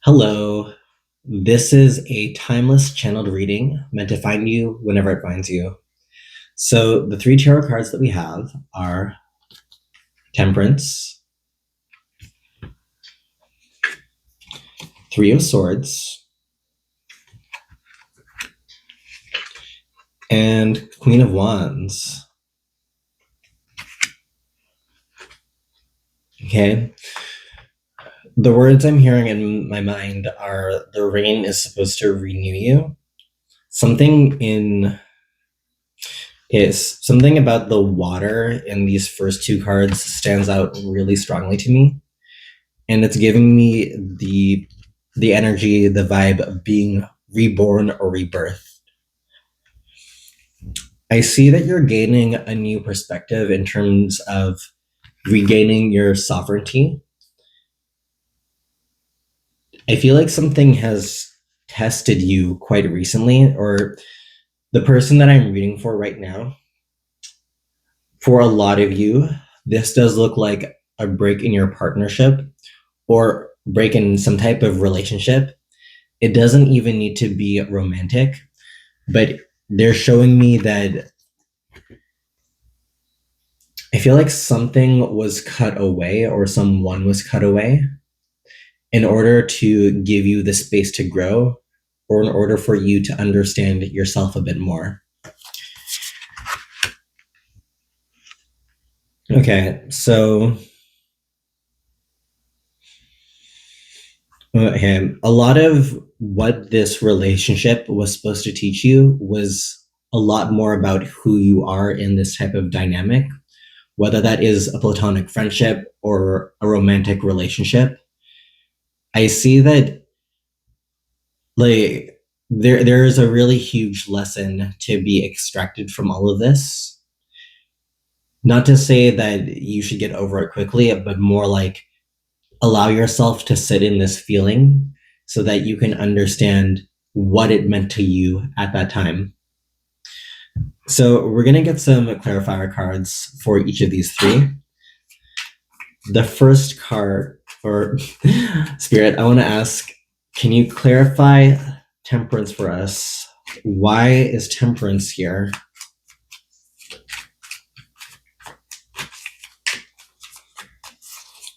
Hello. This is a timeless channeled reading meant to find you whenever it finds you. So the three tarot cards that we have are Temperance, Three of Swords, and Queen of Wands. Okay. The words I'm hearing in my mind are the rain is supposed to renew you. Something about the water in these first two cards stands out really strongly to me. And it's giving me the energy, the vibe of being reborn or rebirth. I see that you're gaining a new perspective in terms of regaining your sovereignty. I feel like something has tested you quite recently, or the person that I'm reading for right now. For a lot of you, this does look like a break in your partnership or break in some type of relationship. It doesn't even need to be romantic, but they're showing me that I feel like something was cut away or someone was cut away in order to give you the space to grow or in order for you to understand yourself a bit more. Okay, so a lot of what this relationship was supposed to teach you was a lot more about who you are in this type of dynamic, whether that is a platonic friendship or a romantic relationship. I see that like there is a really huge lesson to be extracted from all of this. Not to say that you should get over it quickly, but more like allow yourself to sit in this feeling so that you can understand what it meant to you at that time. So we're going to get some clarifier cards for each of these three. The first card for Spirit, I want to ask, can you clarify Temperance for us? Why is Temperance here?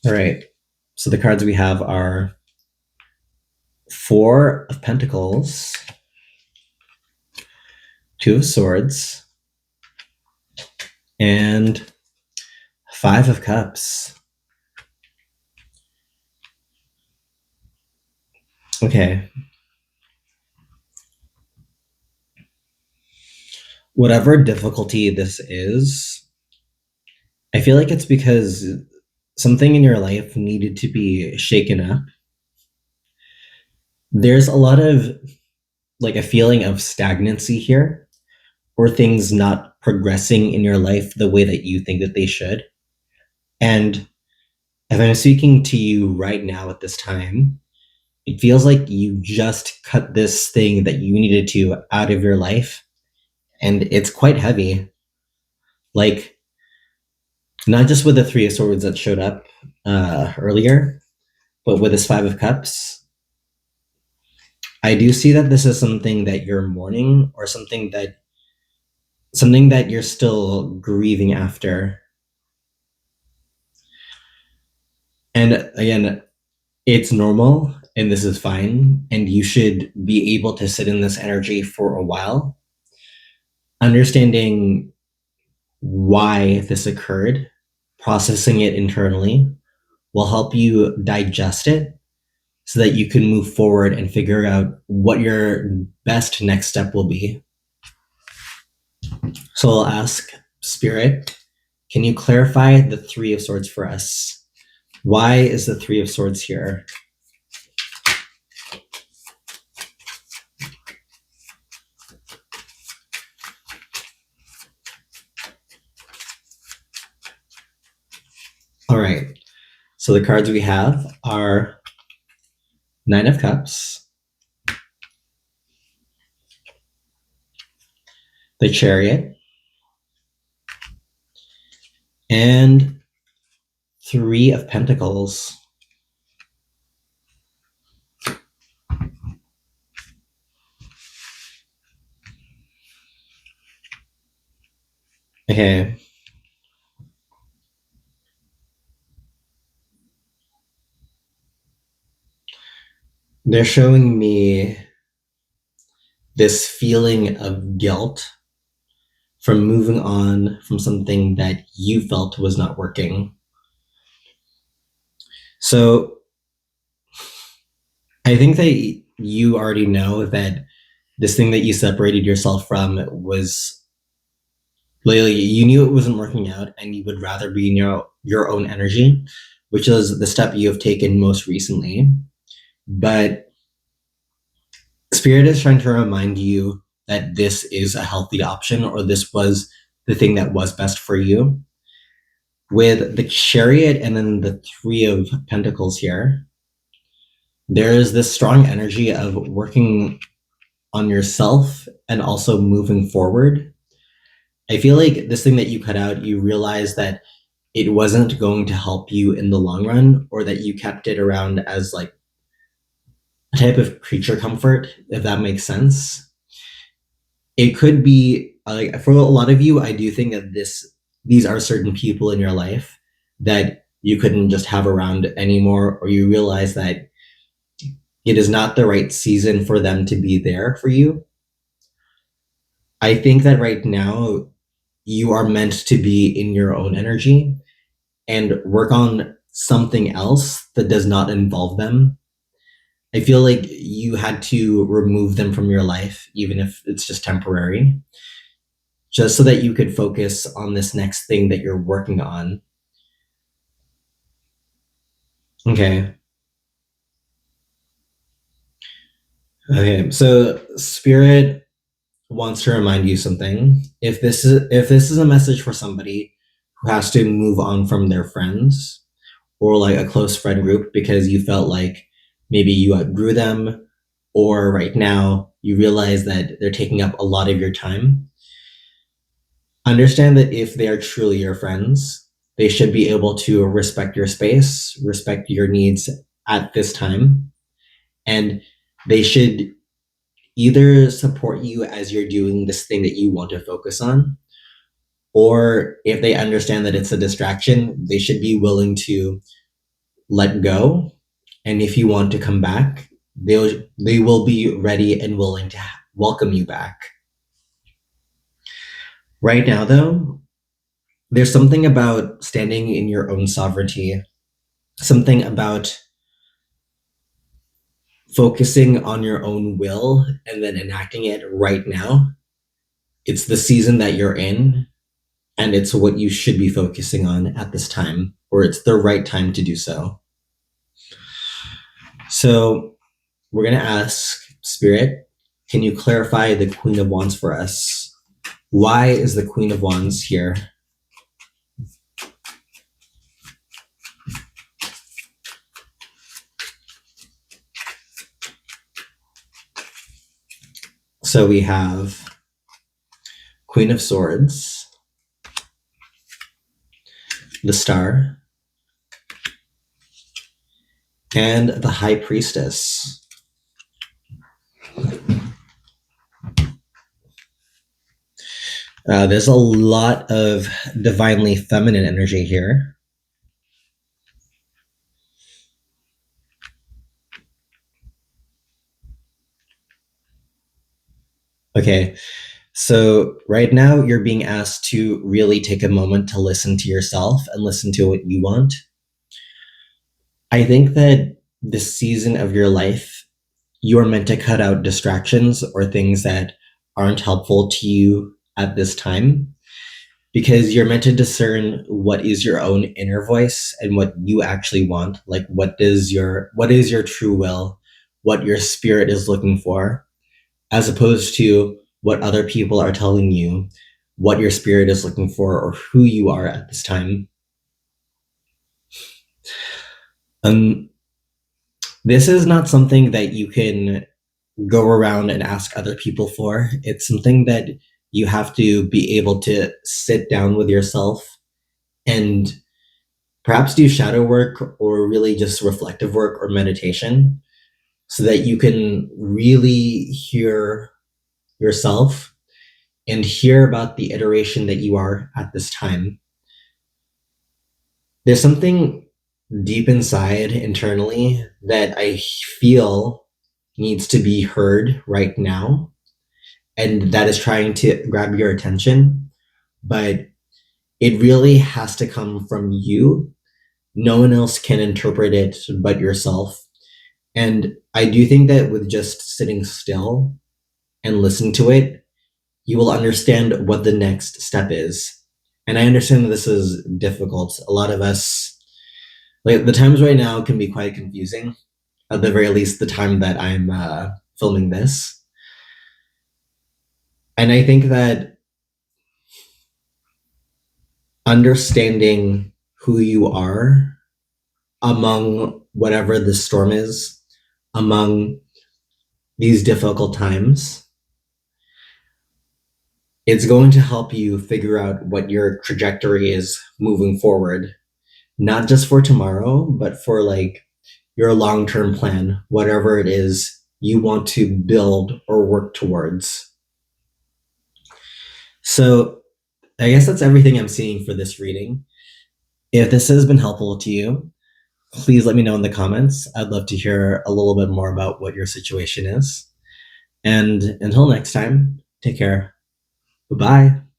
All right. So the cards we have are Four of Pentacles, Two of Swords, and Five of Cups. Okay. Whatever difficulty this is, I feel like it's because something in your life needed to be shaken up. There's a lot of like a feeling of stagnancy here, or things not progressing in your life the way that you think that they should. And if I'm speaking to you right now at this time, it feels like you just cut this thing that you needed to out of your life, and it's quite heavy. Like, not just with the Three of Swords that showed up earlier, but with this Five of Cups, I do see that this is something that you're mourning or something that you're still grieving after. And again, it's normal and this is fine. And you should be able to sit in this energy for a while, understanding why this occurred, processing it internally will help you digest it so that you can move forward and figure out what your best next step will be. So I'll ask Spirit, can you clarify the Three of Swords for us? Why is the Three of Swords here? All right. So the cards we have are Nine of Cups, the Chariot, and Three of Pentacles. Okay. They're showing me this feeling of guilt from moving on from something that you felt was not working. So I think that you already know that this thing that you separated yourself from was literally, you knew it wasn't working out and you would rather be in your own energy, which is the step you have taken most recently. But Spirit is trying to remind you that this is a healthy option, or this was the thing that was best for you. With the Chariot and then the Three of Pentacles here, there is this strong energy of working on yourself and also moving forward. I feel like this thing that you cut out, you realize that it wasn't going to help you in the long run, or that you kept it around as like a type of creature comfort, if that makes sense. It could be like, for a lot of you, I do think that these are certain people in your life that you couldn't just have around anymore, or you realize that it is not the right season for them to be there for you. I think that right now you are meant to be in your own energy and work on something else that does not involve them. I feel like you had to remove them from your life, even if it's just temporary, just so that you could focus on this next thing that you're working on. Okay. Okay. So Spirit wants to remind you something. If this is a message for somebody who has to move on from their friends, or like a close friend group because you felt like maybe you outgrew them, or right now you realize that they're taking up a lot of your time, understand that if they are truly your friends, they should be able to respect your space, respect your needs at this time, and they should either support you as you're doing this thing that you want to focus on, or if they understand that it's a distraction, they should be willing to let go. And if you want to come back, they will be ready and willing to welcome you back. Right now, though, there's something about standing in your own sovereignty, something about focusing on your own will and then enacting it right now. It's the season that you're in, and it's what you should be focusing on at this time, or it's the right time to do so. So, we're going to ask Spirit, can you clarify the Queen of Wands for us? Why is the Queen of Wands here? So we have Queen of Swords, the Star, and the High Priestess. There's a lot of divinely feminine energy here. Okay, so right now you're being asked to really take a moment to listen to yourself and listen to what you want. I think that this season of your life, you are meant to cut out distractions or things that aren't helpful to you at this time, because you're meant to discern what is your own inner voice and what you actually want. Like, what is your true will, what your spirit is looking for, as opposed to what other people are telling you what your spirit is looking for or who you are at this time. um this is not something that you can go around and ask other people for. It's something that you have to be able to sit down with yourself and perhaps do shadow work, or really just reflective work or meditation, so that you can really hear yourself and hear about the iteration that you are at this time, there's something deep inside internally that I feel needs to be heard right now, and that is trying to grab your attention. But it really has to come from you. No one else can interpret it but yourself. And I do think that with just sitting still and listening to it, you will understand what the next step is. And I understand that this is difficult. A lot of us, like the times right now, can be quite confusing. At the very least, the time that I'm filming this. And I think that understanding who you are among whatever the storm is, among these difficult times, it's going to help you figure out what your trajectory is moving forward, not just for tomorrow, but for like your long term plan, whatever it is you want to build or work towards. So, I guess that's everything I'm seeing for this reading. If this has been helpful to you, please let me know in the comments. I'd love to hear a little bit more about what your situation is. And until next time, take care. Bye bye.